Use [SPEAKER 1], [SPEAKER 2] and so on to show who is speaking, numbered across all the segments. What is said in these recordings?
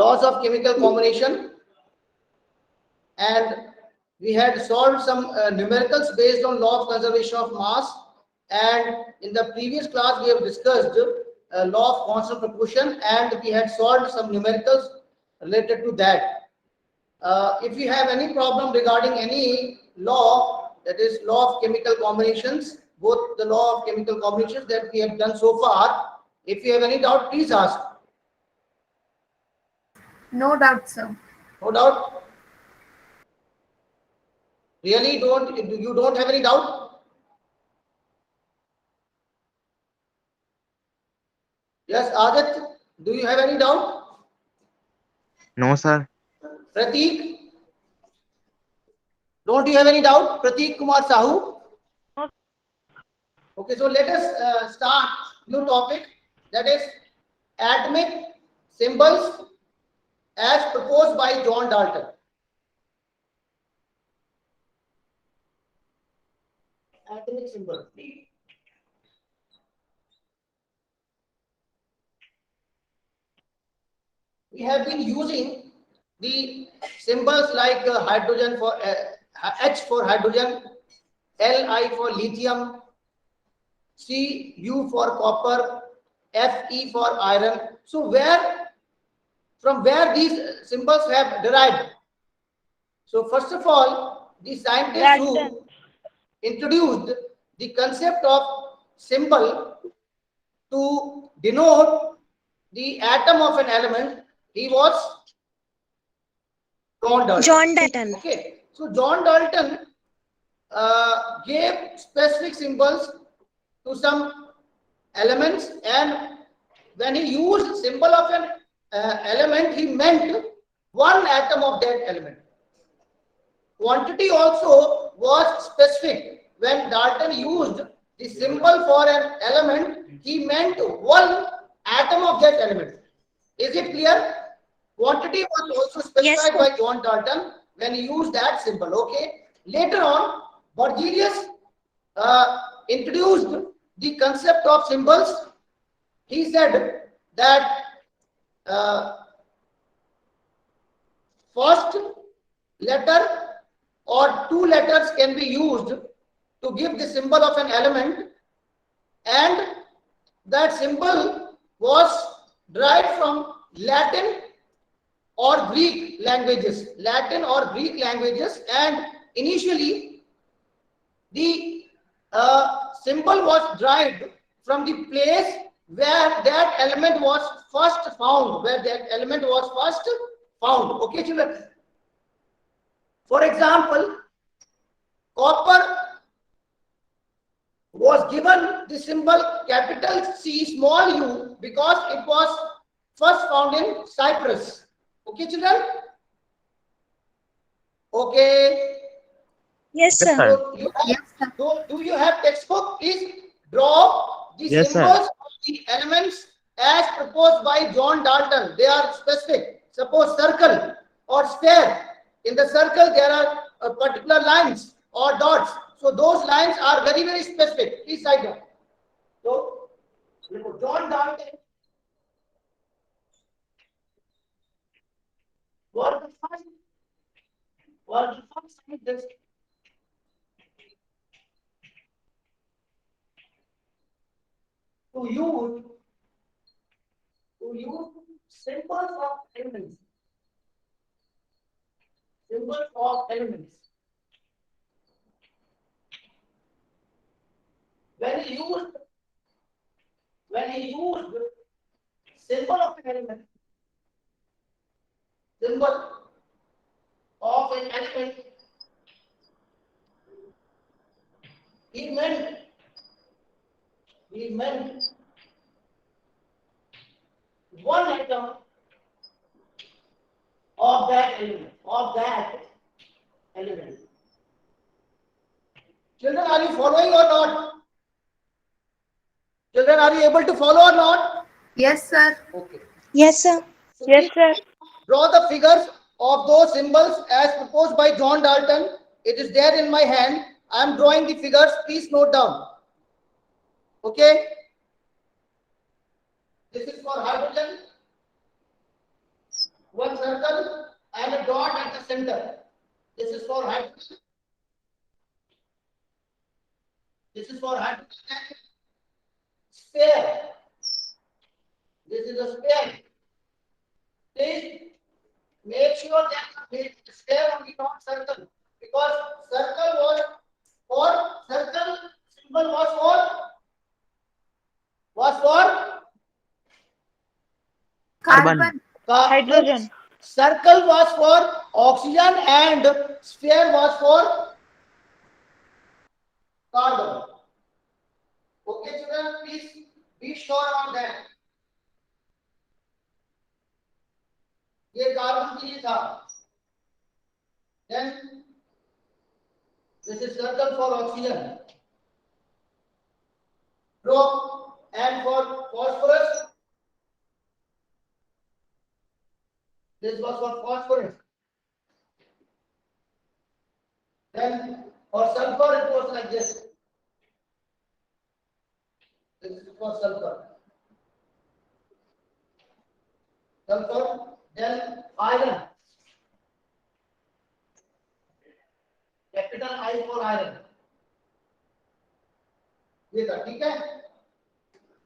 [SPEAKER 1] laws of chemical combination, and we had solved some numericals based on law of conservation of mass. And in the previous class we have discussed law of constant proportion, and we had solved some numericals related to that. If you have any problem regarding any law, that is law of chemical combinations, both the law of chemical combinations that we have done so far, if you have any doubt, please ask.
[SPEAKER 2] No doubt, sir.
[SPEAKER 1] No doubt? Really, you don't have any doubt? Yes, Adit, do you have any doubt?
[SPEAKER 3] No, sir.
[SPEAKER 1] Prateek, don't you have any doubt? Prateek Kumar Sahu? Okay, so let us start new topic, that is atomic symbols as proposed by John Dalton. Atomic symbol. We have been using the symbols like hydrogen for H for hydrogen, Li for lithium, Cu for copper, Fe for iron. So from where these symbols have derived? So first of all, the scientist who introduced the concept of symbol to denote the atom of an element, he was John Dalton.
[SPEAKER 4] John Dalton.
[SPEAKER 1] Okay, so John Dalton gave specific symbols to some elements, and when he used symbol of an element, he meant one atom of that element. Quantity also was specific. When Dalton used the symbol for an element, he meant one atom of that element. Is it clear? Quantity was also specified by John Dalton when he used that symbol. Okay. Later on, Berzelius introduced the concept of symbols. He said that first letter or two letters can be used to give the symbol of an element, and that symbol was derived from Latin or Greek languages. And initially the symbol was derived from the place where that element was first found, Okay, children. For example, copper was given the symbol capital C small u because it was first found in Cyprus. Okay, children? Okay.
[SPEAKER 4] Yes, sir.
[SPEAKER 1] So do you have textbook? Please draw the symbols of the elements as proposed by John Dalton. They are specific. Suppose circle or sphere. In the circle, there are particular lines or dots. So those lines are very, very specific. Please write down. So John Dalton was the first scientist to use symbols of elements. Symbols of elements. When he used symbol of an element, he meant one atom of that element. Children, are you following or not? Children, are you able to follow or not?
[SPEAKER 2] Yes, sir.
[SPEAKER 1] Okay.
[SPEAKER 4] Yes, sir.
[SPEAKER 1] So
[SPEAKER 5] Yes, sir.
[SPEAKER 1] draw the figures of those symbols as proposed by John Dalton. It is there in my hand. I am drawing the figures. Please note down. Okay. This is for hydrogen. circle and a dot at the center. This is for hydrogen. This is for hydrogen. Sphere. This is a sphere. Please make sure that the sphere only, not circle, because circle was for circle symbol was for
[SPEAKER 2] Carbon.
[SPEAKER 4] Hydrogen.
[SPEAKER 1] Circle was for oxygen and sphere was for carbon. Okay, children, please be sure on that. ये carbon के लिए था. Then this is circle for oxygen. Draw and for phosphorus. This was for phosphorus. Then for sulfur it was like this. This is for sulfur. Sulfur. Then iron. Capital I for iron. ये था, ठीक है.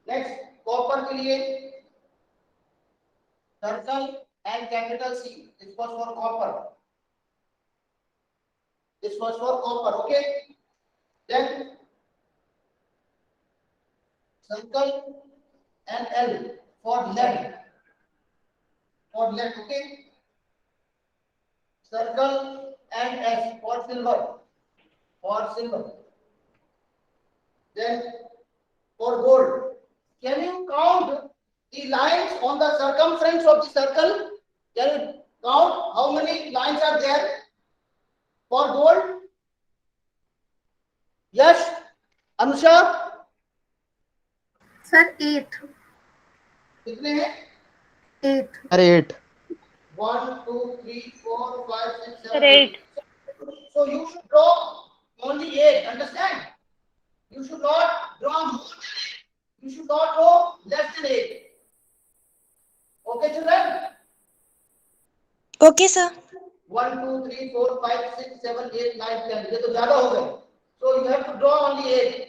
[SPEAKER 1] Next, copper के लिए circle and capital C. This was for copper. This was for copper. Okay. Then circle and L for lead. For lead. Okay. Circle and S for silver. For silver. Then for gold. Can you count the lines on the circumference of the circle? Can you count how many lines are there for gold? Yes, Anusha?
[SPEAKER 2] Sir, 8.
[SPEAKER 1] कितने हैं?
[SPEAKER 2] 8.
[SPEAKER 3] अरे 8
[SPEAKER 1] 1, 2, 3, 4, 5, 6, 7,
[SPEAKER 4] Sir, 8.
[SPEAKER 1] So you should draw only 8. Understand? You should not draw more than 8. You should not draw less than 8. Okay, children?
[SPEAKER 4] Okay, sir.
[SPEAKER 1] 1, 2, 3, 4, 5, 6, 7, 8, 9, 10. ये तो ज़्यादा हो गए. So you have to draw only 8.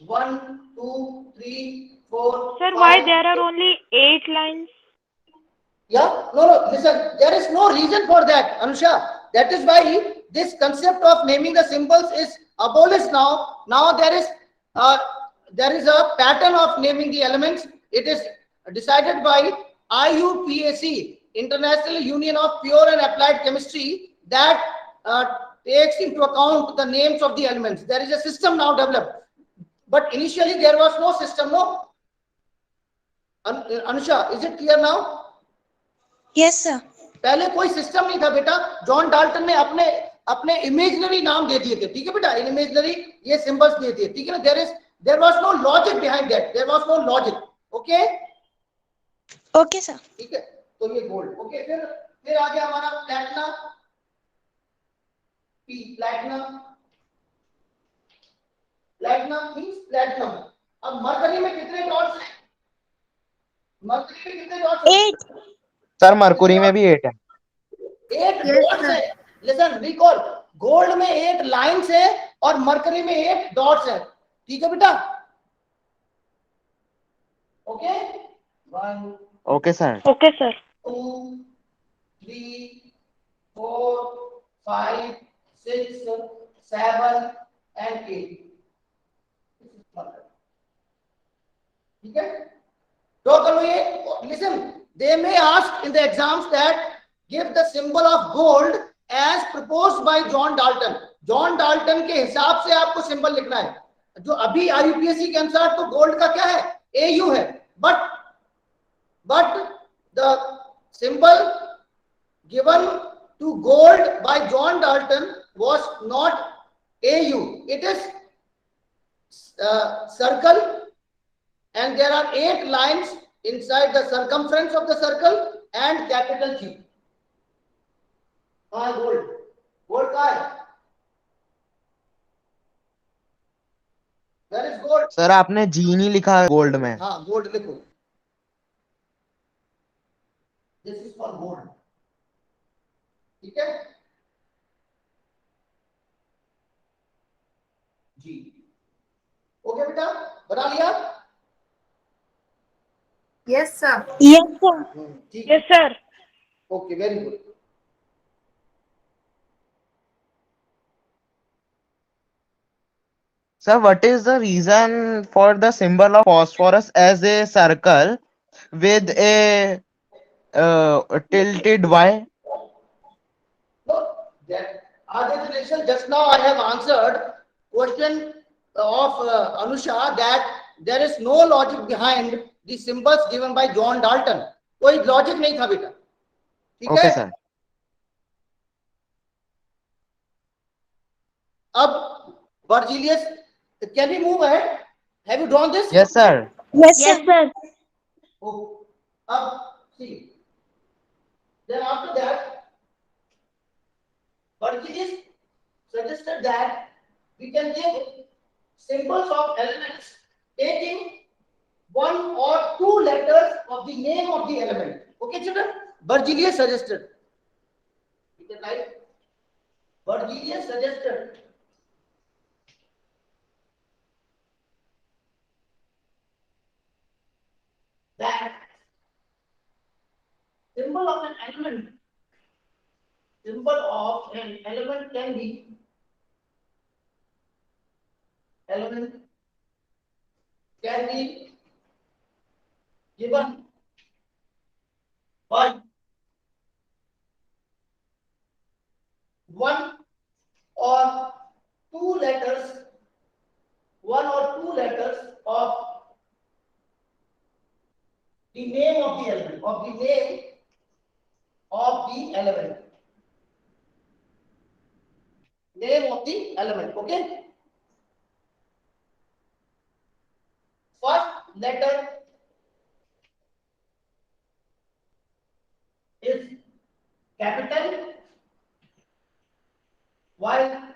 [SPEAKER 1] 1, 2, 3, 4.
[SPEAKER 4] Sir,
[SPEAKER 1] 5.
[SPEAKER 4] why there are only 8 lines?
[SPEAKER 1] Yeah, no. Listen, there is no reason for that, Anusha. That is why this concept of naming the symbols is abolished now. Now there is a pattern of naming the elements. It is decided by IUPAC, International Union of Pure and Applied Chemistry, that takes into account the names of the elements. There is a system now developed, but initially there was no system. No, Anusha, is it clear now?
[SPEAKER 4] Yes, sir.
[SPEAKER 1] पहले कोई system नहीं था बेटा. John Dalton ने अपने imaginary नाम दे दिए थे. ठीक है बेटा, इमेजिनरी ये सिंबल्स दे दिए. ठीक है ना. There was no logic behind that. There was no logic. Okay
[SPEAKER 4] Okay, sir.
[SPEAKER 1] ठीक है. तो ये गोल्ड. ओके, फिर आ गया हमारा platinum. P platinum. Platinum means platinum. अब मरकरी में कितने डॉट्स हैं? मरकरी में कितने डॉट्स हैं?
[SPEAKER 4] 8.
[SPEAKER 3] सर मरकुरी में भी 8 है.
[SPEAKER 1] 8
[SPEAKER 2] Yes,
[SPEAKER 1] डॉट्स
[SPEAKER 2] sir.
[SPEAKER 1] है. Listen, recall. गोल्ड में 8 लाइंस है और मरकरी में 8 डॉट्स है. ठीक है बेटा. Okay. 1,
[SPEAKER 3] okay sir.
[SPEAKER 4] Okay, sir.
[SPEAKER 1] 2, 3, 4, 5, 6, 7 and 8. ठीक है. ड्रॉ करो ये. Listen, they may ask in the exams that give the symbol of gold as proposed by John Dalton. John Dalton के हिसाब से आपको सिंबल लिखना है. जो अभी IUPAC के अनुसार तो गोल्ड का क्या है? AU है. But the symbol given to gold by John Dalton was not AU. It is circle, and there are 8 lines inside the circumference of the circle and capital G. कहाँ है gold? Gold कहाँ है? Where is gold?
[SPEAKER 3] Sir आपने जी नहीं लिखा gold में.
[SPEAKER 1] हाँ, gold लिखो. This is for gold. ठीक है जी. ओके बेटा, बना लिया.
[SPEAKER 2] Yes, sir.
[SPEAKER 4] Yes, sir.
[SPEAKER 1] ठीक.
[SPEAKER 4] Yes, sir.
[SPEAKER 1] Okay, very good.
[SPEAKER 3] Sir, what is the reason for the symbol of phosphorus as a circle with a tilted Y?
[SPEAKER 1] No, that other relation. Just now I have answered question of Anusha that there is no logic behind the symbols given by John Dalton. कोई logic नहीं था बेटा. ठीक
[SPEAKER 3] Okay,
[SPEAKER 1] है.
[SPEAKER 3] sir.
[SPEAKER 1] अब Berzelius, can we move ahead? Have you drawn this?
[SPEAKER 3] Yes, sir.
[SPEAKER 4] Yes, sir.
[SPEAKER 1] Oh, see. Then after that, Berzelius suggested that we can give symbols of elements taking one or two letters of the name of the element. Okay, children? Berzelius suggested. You can write. Berzelius suggested that symbol of an element can be given by one or two letters of the name of the element, name of the element. Okay. First letter is capital, while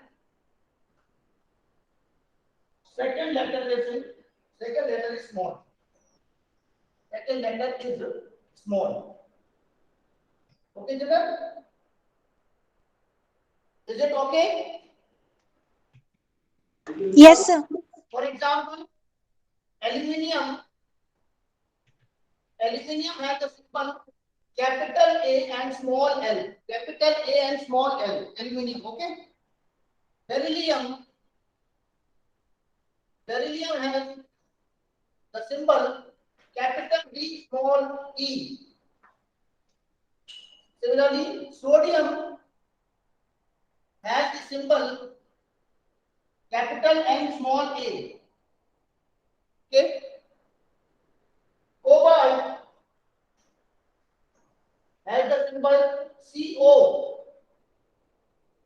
[SPEAKER 1] second letter is small. Second letter is small. Okay, children? Is it okay?
[SPEAKER 4] Yes, sir.
[SPEAKER 1] For example, aluminium has the symbol capital A and small l. Capital A and small l. Aluminium, okay? Beryllium has the symbol capital B, small e. Similarly, sodium has the symbol capital N, small a. Okay? Cobalt has the symbol CO.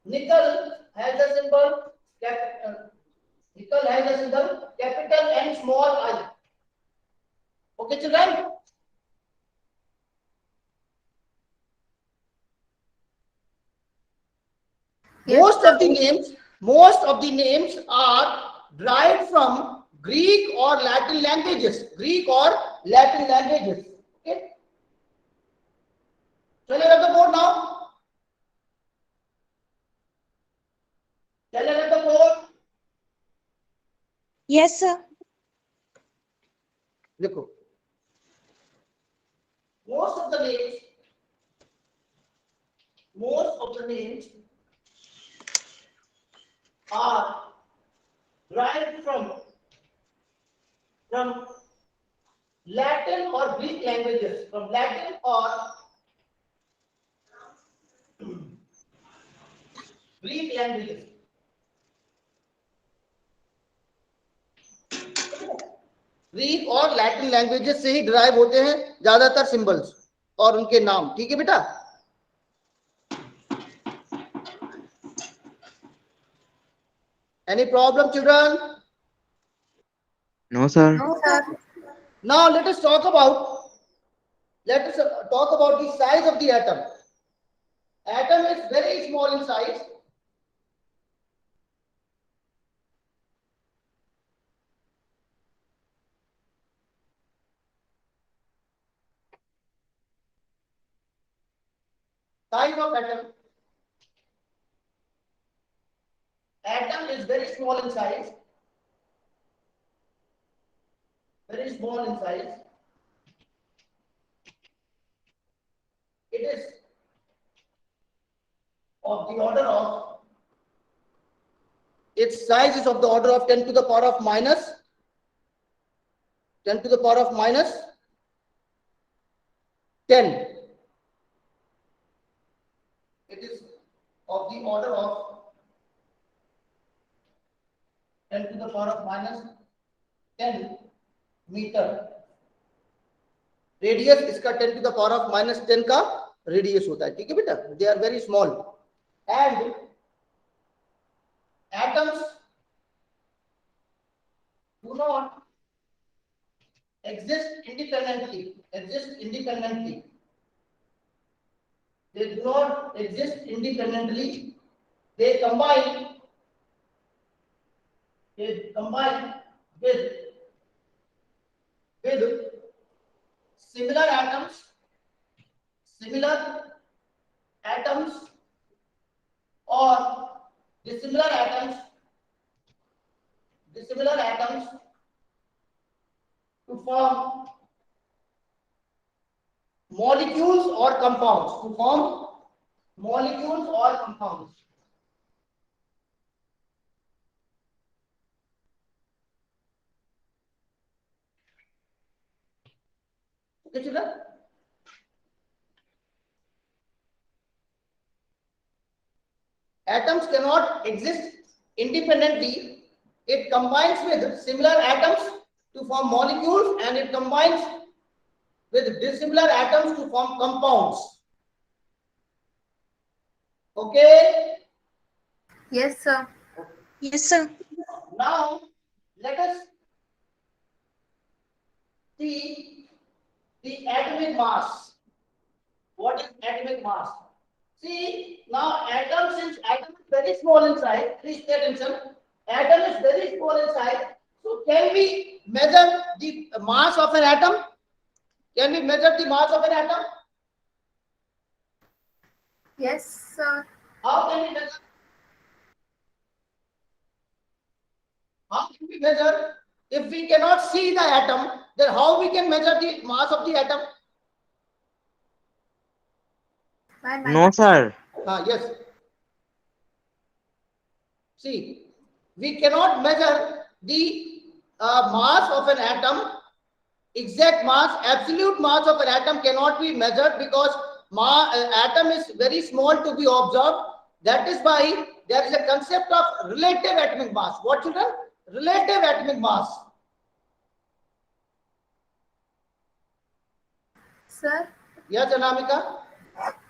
[SPEAKER 1] Nickel has the symbol capital N, small I. Okay, children?
[SPEAKER 2] Yes,
[SPEAKER 1] Most of the names are derived from Greek or Latin languages. Okay? Shall I write the board now? Shall I write the board?
[SPEAKER 4] Yes, sir.
[SPEAKER 1] देखो, most of the names are derived from Latin or Greek languages. Greek languages. Greek और Latin languages से ही derive होते हैं ज्यादातर symbols और उनके नाम. ठीक है बेटा? Any problem, children?
[SPEAKER 3] No, sir.
[SPEAKER 2] no, sir.
[SPEAKER 1] Now let us talk about the size of the atom. Atom is very small in size. Size of atom. Atom is very small in size. Very small in size. It is of the order of, its size is of the order of 10 to the power of minus 10 to the power of minus 10. It is of the order of 10 to the power of minus 10 metre. Radius इसका 10 to the power of minus 10 का radius होता है. ठीक है बेटा. They are very small and atoms do not exist independently. They do not exist independently. They combine with similar atoms or dissimilar atoms to form molecules or compounds. Okay, children? Atoms cannot exist independently. It combines with similar atoms to form molecules, and it combines with dissimilar atoms to form compounds. Okay?
[SPEAKER 2] Yes, sir.
[SPEAKER 4] Yes, sir.
[SPEAKER 1] Now, let us see the atomic mass. What is atomic mass? See, now atom, since atom is very small in size, please pay attention. Atom is very small in size. So, can we measure the mass of an atom? Can we measure the mass of an atom?
[SPEAKER 2] Yes, sir.
[SPEAKER 1] How can we measure? How can we measure? If we cannot see the atom, then how we can measure the mass of the atom?
[SPEAKER 2] By
[SPEAKER 3] No, sir.
[SPEAKER 1] Yes. See, we cannot measure the mass of an atom. Exact mass, absolute mass of an atom cannot be measured because atom is very small to be observed. That is why there is a concept of relative atomic mass. What, children? Relative atomic mass.
[SPEAKER 2] Sir
[SPEAKER 1] Yes, Anamika.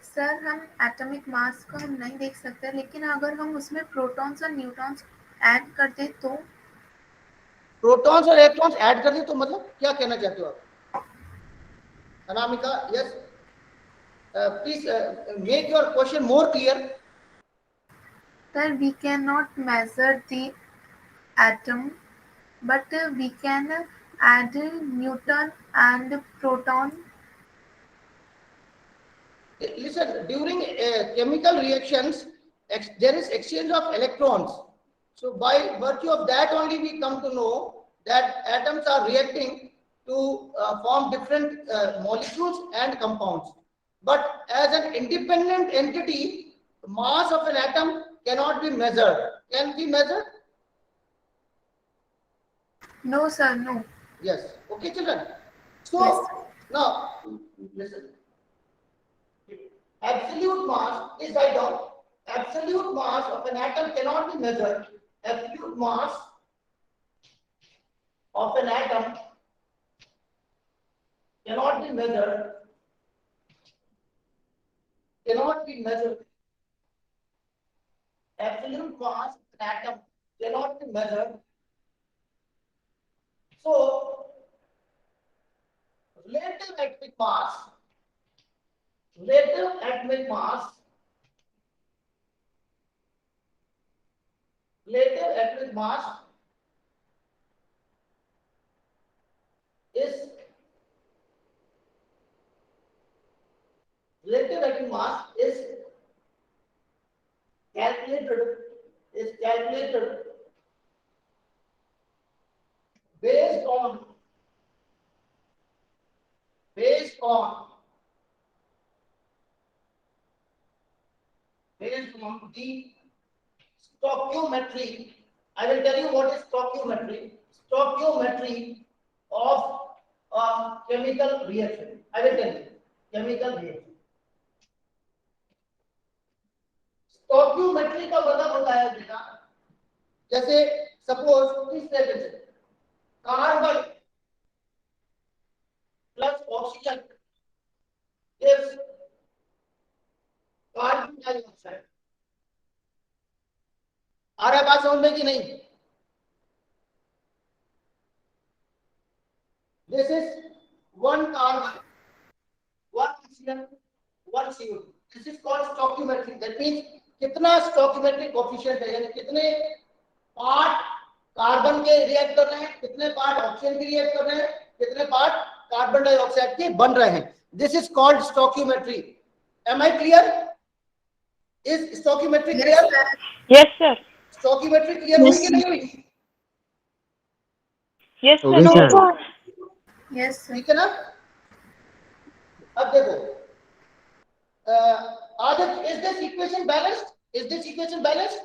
[SPEAKER 2] Sir हम atomic mass को हम नहीं देख सकते, लेकिन अगर हम उसमें प्रोटॉन्स और न्यूट्रॉन्स ऐड कर दें तो
[SPEAKER 1] प्रोटॉन्स और इलेक्ट्रॉन्स ऐड कर दें तो मतलब क्या कहना चाहते हो आप? Anamika, yes, please make your question more clear.
[SPEAKER 2] Sir we can not measure the atom, but we can add neutron and proton.
[SPEAKER 1] Listen, during chemical reactions, there is exchange of electrons. So by virtue of that only we come to know that atoms are reacting to form different molecules and compounds. But as an independent entity, mass of an atom cannot be measured. Can be measured?
[SPEAKER 2] No, sir, no.
[SPEAKER 1] Yes. Okay, children. So
[SPEAKER 2] Yes.
[SPEAKER 1] now listen. Absolute mass is write down. Absolute mass of an atom cannot be measured. Absolute mass of an atom cannot be measured. Cannot be measured. Absolute mass of an atom cannot be measured. So, relative atomic mass is relative atomic mass is calculated based on the stoichiometry. I will tell you what is stoichiometry. Stoichiometry of a chemical reaction. I will tell you chemical reaction. Stoichiometry का मतलब होता है बेटा, जैसे suppose इस तरीके से carbon plus oxygen gives carbon dioxide. आ रहा है बात समझ में कि नहीं? This is one carbon, one oxygen, one CO2। This is called stoichiometry. That means कितना स्टोकियोमेट्रिक कोएफिशिएंट है, यानी कितने पार्ट कार्बन के रिएक्ट कर रहे हैं, कितने पार्ट ऑक्सीजन के रिएक्ट कर रहे हैं, कितने पार्ट कार्बन डाइऑक्साइड के बन रहे हैं। This is called stoichiometry. Am I clear? Is stoichiometry clear?
[SPEAKER 4] Yes, sir.
[SPEAKER 1] Stoichiometry clear हुई कि नहीं हुई?
[SPEAKER 4] Yes,
[SPEAKER 3] हो
[SPEAKER 4] sir.
[SPEAKER 3] गई
[SPEAKER 4] No,
[SPEAKER 3] sir.
[SPEAKER 4] sir.
[SPEAKER 2] Yes, sir.
[SPEAKER 1] ठीक है ना? अब देखो, आदित्य, is this equation balanced? Is this equation balanced?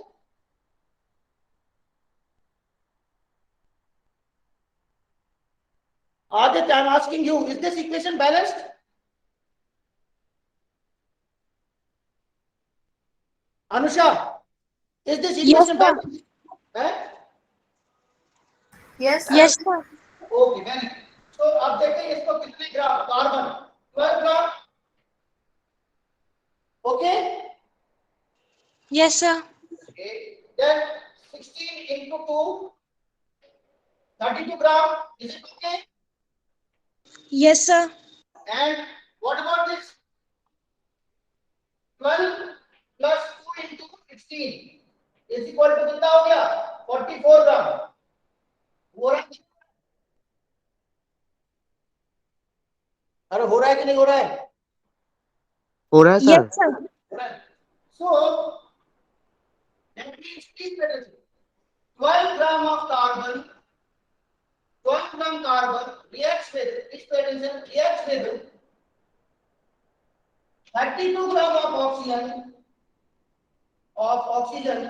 [SPEAKER 1] Aditya, I'm asking you, is this equation balanced? Anusha, is this equation
[SPEAKER 4] sir.
[SPEAKER 1] balanced? Eh?
[SPEAKER 2] Yes, sir.
[SPEAKER 4] Yes, sir.
[SPEAKER 1] Okay, very good. So अब देखते हैं इसको कितने gram carbon, 12 gram. Okay?
[SPEAKER 4] Yes, sir.
[SPEAKER 1] Okay. Then 16 into 2, 32 gram. Is it okay?
[SPEAKER 4] Yes, sir.
[SPEAKER 1] And what about this? 12 plus 2 into 16 is equal to कितना हो गया? 44 ग्राम। हो रहा है? अरे हो रहा है कि नहीं हो रहा है?
[SPEAKER 3] हो रहा है सर।
[SPEAKER 4] Yes, sir.
[SPEAKER 1] हो रहा है। So that means please pay attention. 12 gram of carbon, 12 gram carbon reacts with, please pay attention, reacts with 32 gram of oxygen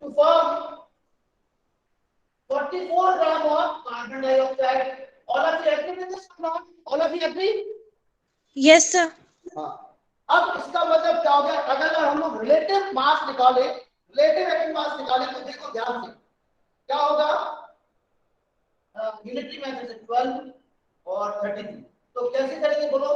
[SPEAKER 1] to form 44 gram of carbon dioxide. All of you agree with this or not? All of you agree?
[SPEAKER 4] Yes, sir.
[SPEAKER 1] हाँ। अब इसका मतलब क्या हो गया? अगर हम लोग रिलेटिव मास निकाले, रिलेटिव एटॉमिक मास निकाले, तो देखो ध्यान से क्या होगा? यूनिटरी मेथड से 12 और 33। तो कैसे करेंगे बोलो?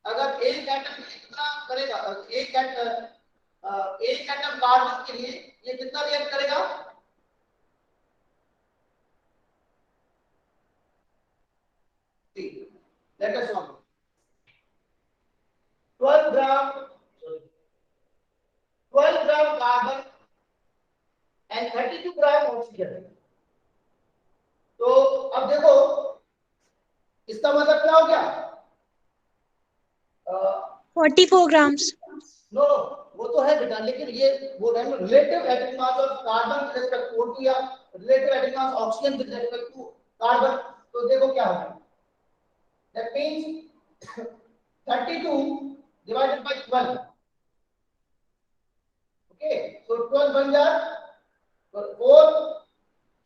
[SPEAKER 1] अगर एक एटम कितना करेगा, एक एटम कार्बन के लिए ये कितना रिएक्ट करेगा? Let us know. 12 gram carbon and 32 gram oxygen. तो अब देखो इसका मतलब क्या हो गया?
[SPEAKER 4] 44 grams.
[SPEAKER 1] नो वो तो है बेटा, लेकिन ये बोल रहे हैं relative atomic mass of carbon with respect to O2 या relative atomic mass oxygen with respect to carbon. तो देखो क्या होगा? That means 32 divided by 12. Okay, so 12 बन जा, 4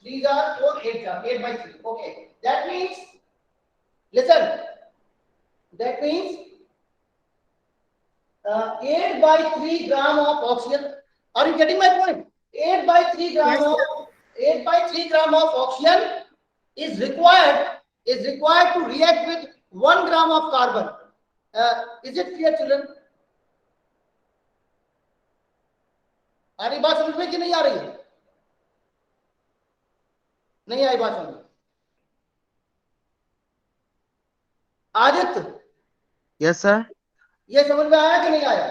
[SPEAKER 1] 3 are 4 8 are 8 by 3. Okay, that means listen, that means 8 by 3 gram of oxygen. Are you getting my point? 8 by 3 gram
[SPEAKER 2] Yes,
[SPEAKER 1] of 8 by 3 gram of oxygen is required to react with 1 gram of carbon. Is it clear, children? आ रही बात समझ में कि नहीं आ रही है? नहीं आई बात समझ में? Aditya,
[SPEAKER 3] yes sir.
[SPEAKER 1] ये समझ में आया कि नहीं आया?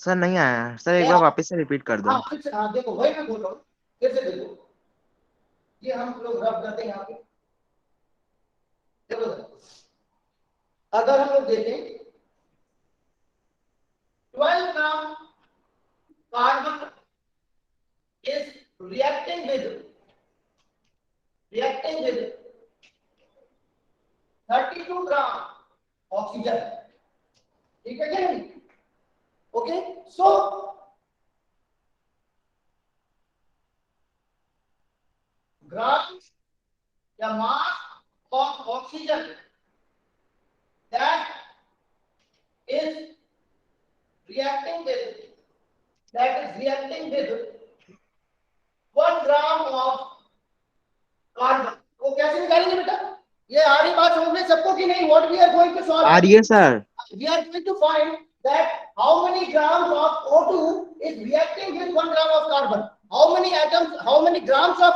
[SPEAKER 3] सर नहीं आया सर, एक बार वापस से रिपीट कर दो।
[SPEAKER 1] हाँ देखो वही मैं बोल रहा हूँ, फिर से देखो। ये हम लोग रब करते हैं यहाँ पे। देखो अगर हम लोग देखें 12 gram carbon is reacting with 32 gram oxygen, ठीक है क्या नहीं? ओके, सो ग्राम या mass of oxygen that is reacting with 1 gram of carbon, वो कैसे निकालेंगे बेटा? ये आ रही बात समझ में सबको कि नहीं? What we are going to solve,
[SPEAKER 3] आ रही है sir.
[SPEAKER 1] we are going to find that how many grams of O2 is reacting with 1 gram of carbon, how many atoms, how many grams of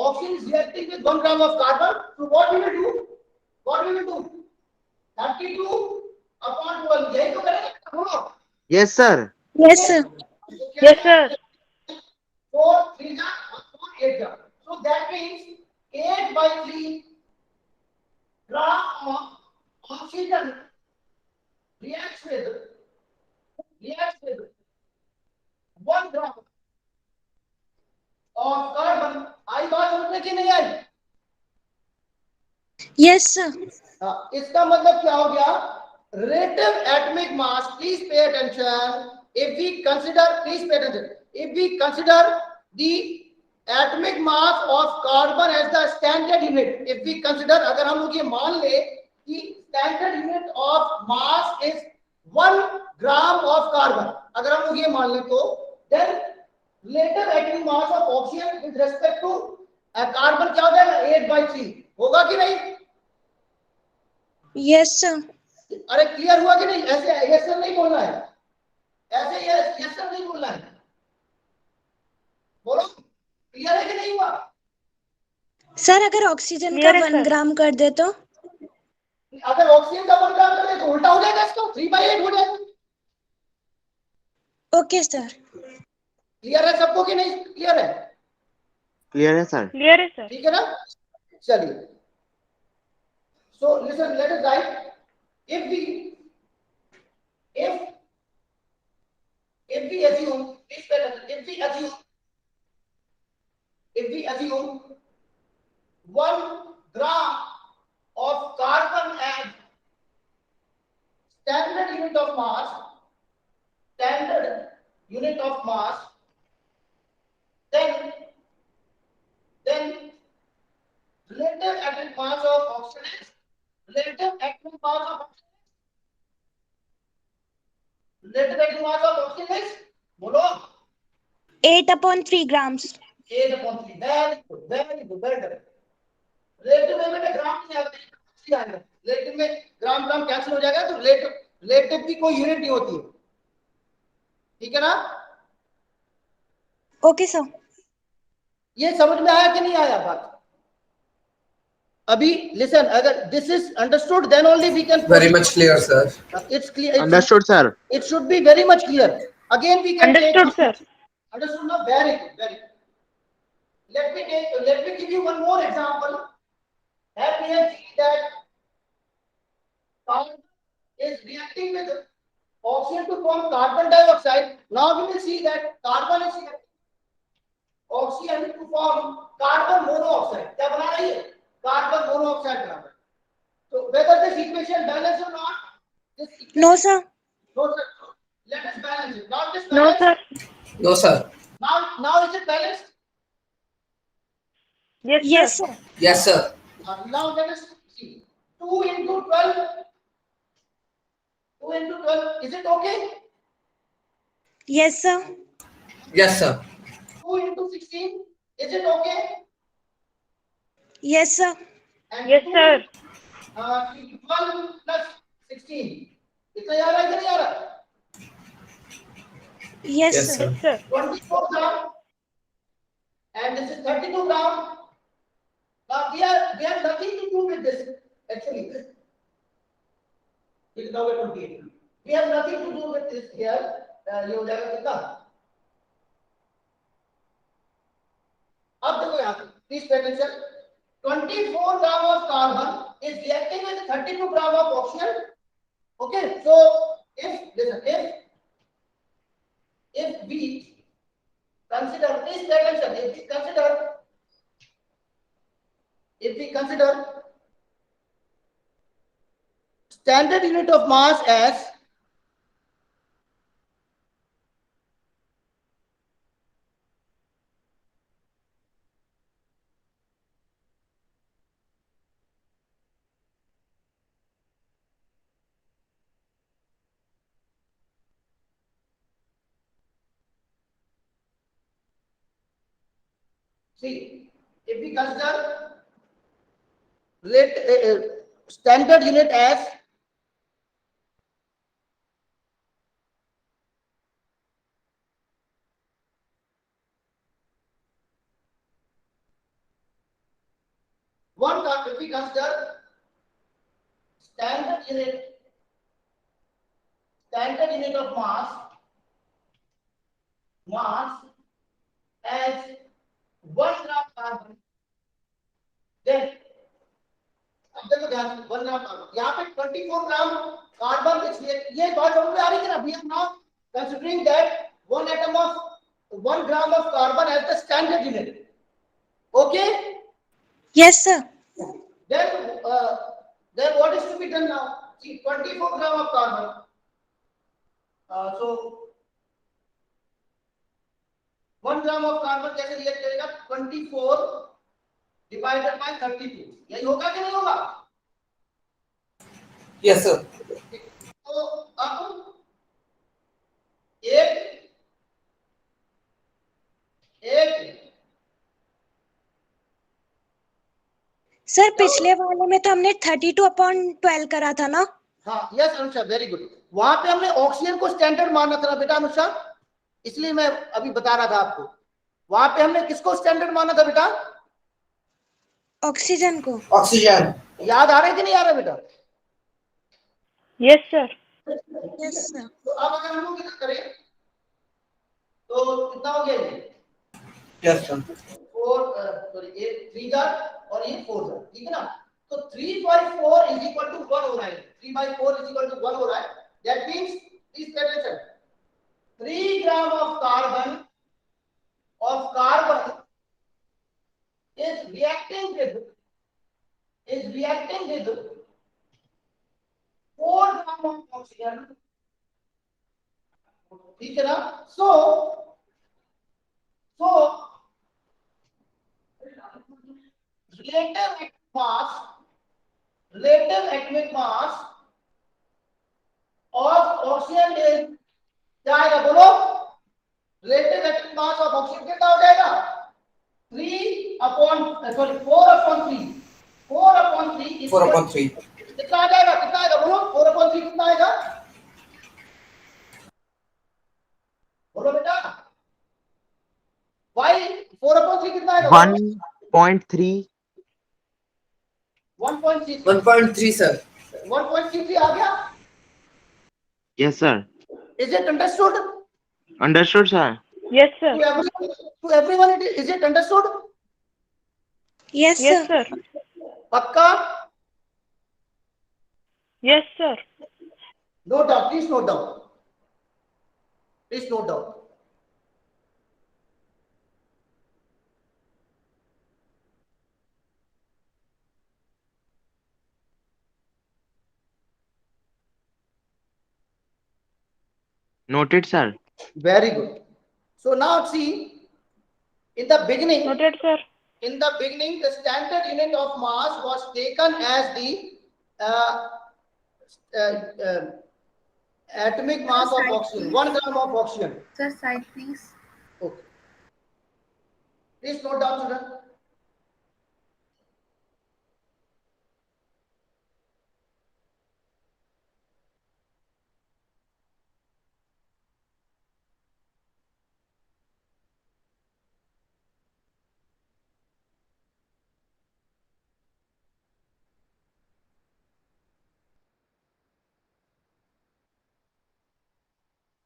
[SPEAKER 1] oxygen is reacting with 1 gram of carbon. So what we will do 32 upon 12, यही तो करेंगे।
[SPEAKER 3] Yes sir.
[SPEAKER 4] Yes, sir.
[SPEAKER 5] Yes, sir.
[SPEAKER 1] 4 3 4 8 gram, so that means 8/3 gram of oxygen reacts with 1 gram of carbon. आई बात समझ में कि नहीं आई?
[SPEAKER 4] Yes, sir.
[SPEAKER 1] इसका मतलब क्या हो गया? Relative atomic mass, please pay attention. If we consider, please pay attention, if we consider the atomic mass of carbon as the standard unit, if we consider, अगर हम लोग ये मान ले कि standard unit of mass is 1 gram of carbon, अगर हम लोग ये मान ले तो then relative atomic mass of oxygen with respect to carbon क्या हो जाएगा? 8/3 होगा कि नहीं?
[SPEAKER 4] Yes, sir.
[SPEAKER 1] अरे क्लियर हुआ कि नहीं? ऐसे यस सर नहीं बोलना है, ऐसे यस सर नहीं बोलना है, बोलो क्लियर है कि नहीं हुआ?
[SPEAKER 4] सर अगर ऑक्सीजन का
[SPEAKER 5] Clear है,
[SPEAKER 4] 1
[SPEAKER 5] sir.
[SPEAKER 4] ग्राम कर दे तो?
[SPEAKER 1] अगर ऑक्सीजन का 1 ग्राम करें तो उल्टा हो जाएगा, इसका 3/8 हो जाएगा।
[SPEAKER 4] Okay sir.
[SPEAKER 1] क्लियर है सबको कि नहीं क्लियर है?
[SPEAKER 3] क्लियर है सर।
[SPEAKER 5] Clear है, sir.
[SPEAKER 1] ठीक है ना? चलिए, so listen, let us right, if we assume, please pay attention, if we assume 1 gram of carbon as standard unit of mass, then relative atomic mass of oxygen is relative atomic mass of oxygen is, बोलो
[SPEAKER 4] 8/3 grams.
[SPEAKER 1] 8/3, very good. Relative में बेटा ग्राम नहीं आएगा, relative में gram cancel हो जाएगा, तो relative की कोई यूनिट नहीं होती है, ठीक है ना?
[SPEAKER 4] Okay sir.
[SPEAKER 1] ये समझ में आया कि नहीं आया बात? अभी लिसन, अगर this is understood then only we can,
[SPEAKER 6] Very much clear, sir.
[SPEAKER 1] It's clear,
[SPEAKER 3] understood sir.
[SPEAKER 1] it should be very much clear. Again we can
[SPEAKER 5] Understood, sir.
[SPEAKER 1] Understood now? Very good. Let me give you one more example. Have we have seen that carbon is reacting with oxygen to form carbon dioxide. Now we will see that carbon is reacting oxygen to form carbon monoxide. क्या बना रही है? Carbon monoxide बना रही है. So whether this equation balance or not? This equation,
[SPEAKER 4] no sir.
[SPEAKER 1] no sir. Let us balance it. Now this
[SPEAKER 5] No,
[SPEAKER 1] balance.
[SPEAKER 5] sir.
[SPEAKER 6] No, sir.
[SPEAKER 1] Now is it balanced?
[SPEAKER 5] Yes,
[SPEAKER 4] yes
[SPEAKER 5] sir.
[SPEAKER 4] Sir.
[SPEAKER 6] Yes, sir.
[SPEAKER 1] Now let us see. 2 into 12. 2 into 12. Is it okay?
[SPEAKER 4] Yes sir.
[SPEAKER 6] Yes, sir.
[SPEAKER 1] 2 into 16. Is it okay?
[SPEAKER 4] Yes sir.
[SPEAKER 1] And
[SPEAKER 5] Yes,
[SPEAKER 1] 2,
[SPEAKER 5] sir.
[SPEAKER 1] 12 plus 16. इतना याद है कि नहीं याद है?
[SPEAKER 4] Yes
[SPEAKER 6] Yes,
[SPEAKER 4] sir.
[SPEAKER 6] sir.
[SPEAKER 5] Yes, sir.
[SPEAKER 1] 24 gram. And this is 32 gram. Now we have nothing to do with this actually. It is now at 28. We have nothing to do with this here. ये हो जाएगा कितना? अब देखो यहाँ Please pay attention. 24 gram of carbon is reacting with 32 gram of oxygen. Okay, so if we consider, please pay attention, if we consider standard unit of mass as see, if we consider standard unit as if we consider standard unit of mass as 1 gram carbon, then अब देखो ध्यान से 1 gram carbon, यहाँ पे 24 gram carbon, इसलिए ये बात समझ में आ रही है ना? We are now considering that 1 gram of carbon as the standard unit. Okay?
[SPEAKER 4] Yes, sir.
[SPEAKER 1] Then what is to be done now? See, 24 gram of carbon. So 1 gram of carbon कैसे react करेगा? 24 divided by 32. यही होगा कि नहीं होगा?
[SPEAKER 6] Yes, sir.
[SPEAKER 1] तो अब एक
[SPEAKER 4] सर पिछले वाले में तो हमने 32/12 करा था ना?
[SPEAKER 1] हाँ, यस अनुषा, वेरी गुड. वहां पे हमने ऑक्सीजन को स्टैंडर्ड माना था ना बेटा अनुषा, इसलिए मैं अभी बता रहा था आपको. वहां पे हमने किसको स्टैंडर्ड माना था बेटा?
[SPEAKER 4] ऑक्सीजन को.
[SPEAKER 6] Oxygen.
[SPEAKER 1] याद आ रहा है कि नहीं आ रहा बेटा?
[SPEAKER 5] Yes sir.
[SPEAKER 4] Yes sir.
[SPEAKER 1] तो अब अगर हम लोग इधर करें तो कितना हो गया ये?
[SPEAKER 6] Yes, sir.
[SPEAKER 1] 3 जार और ये 4 जार, ठीक है ना? तो 3/4 इज इक्वल टू 1 हो रहा है. 3/4 इज इक्वल टू 1 हो रहा है. That means, please pay attention, 3 gram of carbon is reacting with 4 gram of oxygen. ठीक है ना? So relative atomic mass of oxygen is क्या आएगा बोलो? relative atomic mass of oxygen कितना हो जाएगा? 4/3. 4/3 is
[SPEAKER 6] 4/3.
[SPEAKER 1] कितना आ जाएगा? कितना आएगा बोलो? 4/3 कितना आएगा? बोलो बेटा. Why 4/3 कितना आएगा?
[SPEAKER 3] 1.3.
[SPEAKER 1] 1.3.
[SPEAKER 6] 1.3, sir.
[SPEAKER 1] 1.33 आ गया.
[SPEAKER 3] Yes, sir.
[SPEAKER 1] Is it understood?
[SPEAKER 3] Understood, sir.
[SPEAKER 5] Yes sir.
[SPEAKER 1] To everyone, is it understood?
[SPEAKER 4] Yes
[SPEAKER 5] yes
[SPEAKER 4] sir.
[SPEAKER 5] Sir.
[SPEAKER 1] पक्का?
[SPEAKER 5] Yes sir.
[SPEAKER 1] No doubt. Please note down. Please note down.
[SPEAKER 3] Noted, sir.
[SPEAKER 1] Very good. So now see, in the beginning,
[SPEAKER 5] noted sir.
[SPEAKER 1] the standard unit of mass was taken as the uh, atomic mass of oxygen, 1 gram of oxygen.
[SPEAKER 2] Sir, side please.
[SPEAKER 1] Okay. Please note down, children.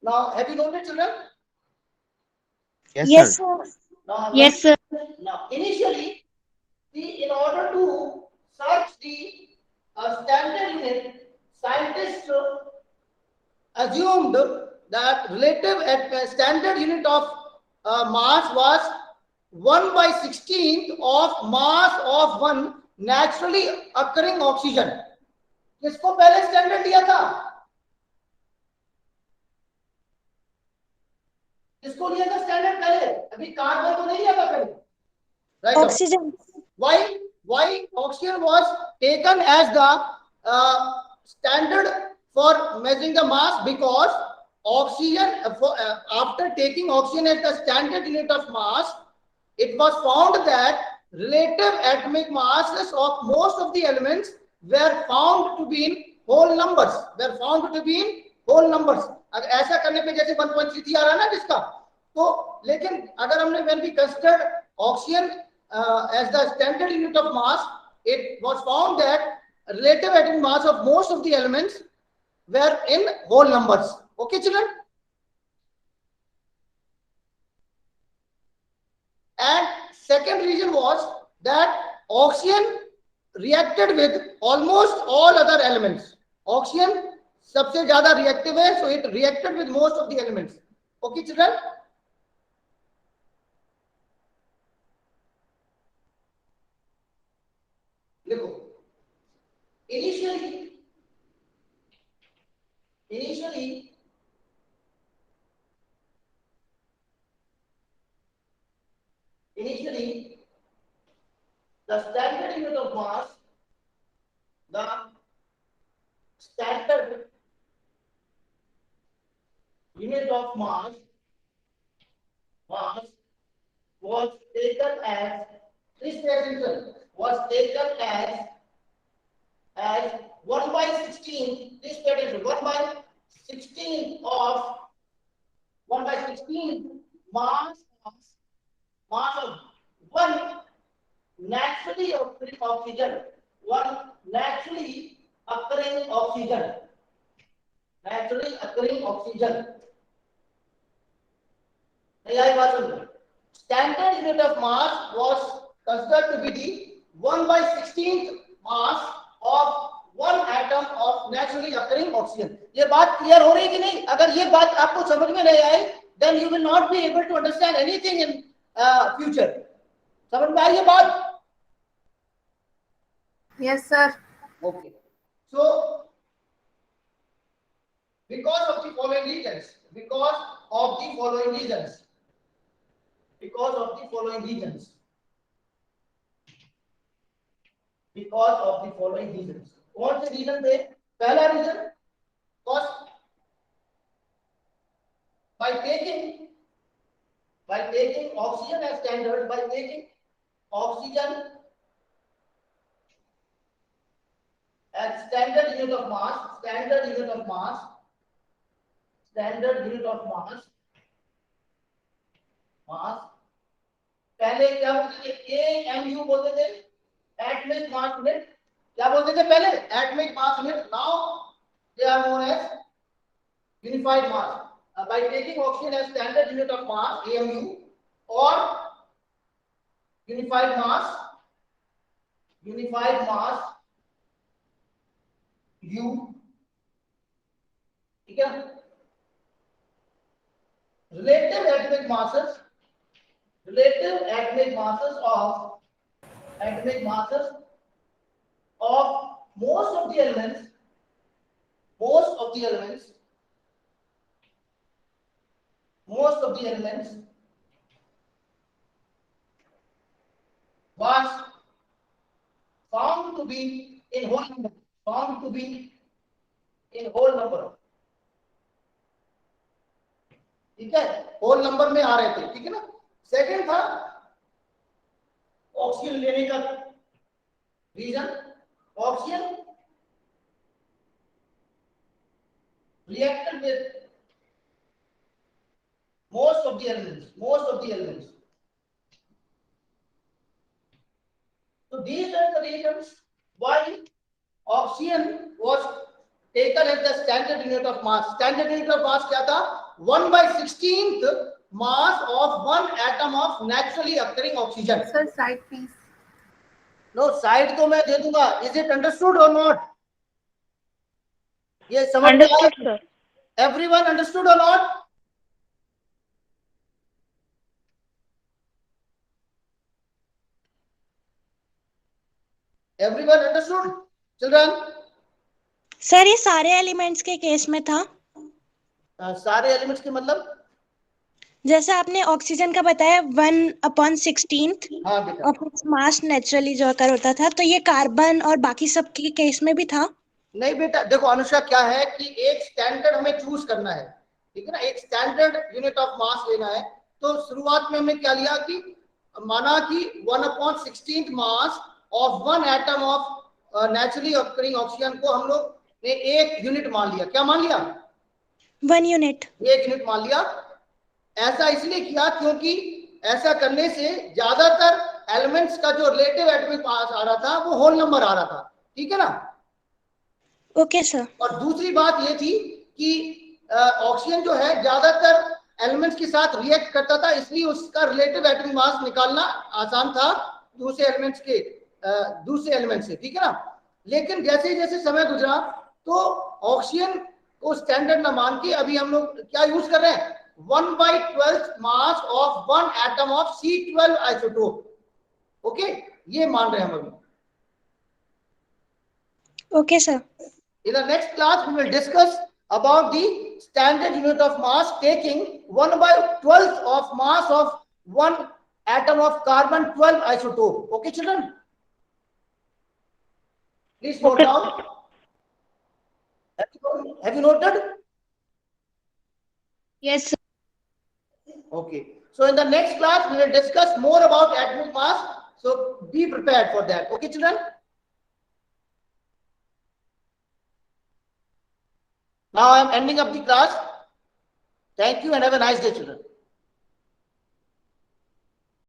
[SPEAKER 1] Now, have you noted, children?
[SPEAKER 3] Yes,
[SPEAKER 4] Yes,
[SPEAKER 3] sir.
[SPEAKER 4] sir.
[SPEAKER 1] Now,
[SPEAKER 4] Yes, sir.
[SPEAKER 1] Now, initially, be a standard unit, scientists assumed that relative standard unit of mass was 1/16 of mass of one naturally occurring oxygen. किसको पहले standard दिया था? किसको लिया था standard पहले? अभी carbon तो नहीं लिया था पहले, right?
[SPEAKER 4] Oxygen.
[SPEAKER 1] Why oxygen was taken as the standard for measuring the mass? Because oxygen, after taking oxygen as the standard unit of mass, it was found that relative atomic masses of most of the elements were found to be in whole numbers. अगर ऐसा करने पे जैसे 1.33 आ रहा है ना जिसका, तो लेकिन अगर हमने when we considered oxygen as the standard unit of mass, it was found that relative atomic mass of most of the elements were in whole numbers. Okay, children? And second reason was that oxygen reacted with almost all other elements. Oxygen सबसे ज्यादा reactive है, so it reacted with most of the elements. Okay, children? देखो, initially the standard unit of mass, was taken as this was taken as 1/16. This 1/16 of 1/16 mass of one naturally occurring oxygen. Standard unit of mass was considered to be the 1/16 mass of one atom of naturally occurring oxygen. ये बात clear हो रही है कि नहीं? अगर ये बात आपको समझ में नहीं आई, then you will not be able to understand anything in future. समझ में आई ये बात?
[SPEAKER 2] Yes, sir.
[SPEAKER 1] Okay. So, because of the following reasons, कौन से रीजन थे? पहला reason, because by taking oxygen as standard, by taking oxygen as standard unit of mass, पहले क्या बोलते थे? AMU बोलते थे, एटॉमिक मास यूनिट. क्या बोलते थे पहले? Atomic mass unit. Now they are known as unified mass. By taking oxygen as standard unit of mass, AMU, or unified mass U. ठीक है? Relative atomic masses of most of the elements was found to be in whole number. ठीक है? Whole number में आ रहे थे. ठीक है ना? सेकंड था ऑक्सीजन लेने का reason. Oxygen reacted with most of the elements. So these are the reasons why oxygen was taken as the standard unit of mass. Standard unit of mass क्या था? 1/16 mass of one atom of naturally occurring oxygen.
[SPEAKER 2] Sir, side please.
[SPEAKER 1] No side तो मैं दे दूंगा. Is it understood or not? ये समझ में आया?
[SPEAKER 5] Understood, sir.
[SPEAKER 1] Everyone understood or not? Everyone understood children?
[SPEAKER 4] Sir ये सारे एलिमेंट्स के केस में था.
[SPEAKER 1] सारे एलिमेंट्स के मतलब?
[SPEAKER 4] जैसे आपने ऑक्सीजन का बताया 1/16
[SPEAKER 1] हाँ बेटा.
[SPEAKER 4] ऑफ इट्स मास नेचुरली जो अकर होता था, तो ये कार्बन और बाकी सब के केस में भी था.
[SPEAKER 1] नहीं बेटा, देखो अनुष्का, क्या है कि एक स्टैंडर्ड हमें चूज करना है, ठीक है ना. एक स्टैंडर्ड यूनिट ऑफ मास लेना है. तो शुरुआत में हमने क्या लिया कि माना कि 1/16 mass of one atom of naturally occurring oxygen को हम लोग ने एक यूनिट मान लिया. क्या मान लिया?
[SPEAKER 4] 1 यूनिट.
[SPEAKER 1] एक यूनिट मान लिया. ऐसा इसलिए किया क्योंकि ऐसा करने से ज्यादातर एलिमेंट्स का जो रिलेटिव एटॉमिक मास आ रहा था वो होल नंबर आ रहा था. ठीक है ना.
[SPEAKER 4] Okay sir.
[SPEAKER 1] और दूसरी बात ये थी कि ऑक्सीजन जो है ज्यादातर एलिमेंट्स के साथ रिएक्ट करता था, इसलिए उसका रिलेटिव एटॉमिक मास निकालना आसान था दूसरे एलिमेंट से. ठीक है ना. लेकिन जैसे जैसे समय गुजरा तो ऑक्सीजन को स्टैंडर्ड ना मान के अभी हम लोग क्या यूज कर रहे हैं? 1/12 mass of one atom of C12 isotope. Okay, ये मान रहे हैं हम अभी.
[SPEAKER 4] Okay sir.
[SPEAKER 1] In the next class, we will discuss about the standard unit of mass taking 1/12 of mass of one atom of carbon 12 isotope. Okay, children? Please note
[SPEAKER 5] Okay.
[SPEAKER 1] down. Have you noted?
[SPEAKER 5] Yes, sir.
[SPEAKER 1] Okay. So in the next class, we will discuss more about atomic mass. So be prepared for that. Okay, children? Now I am ending up the class. Thank you and have a nice day, children.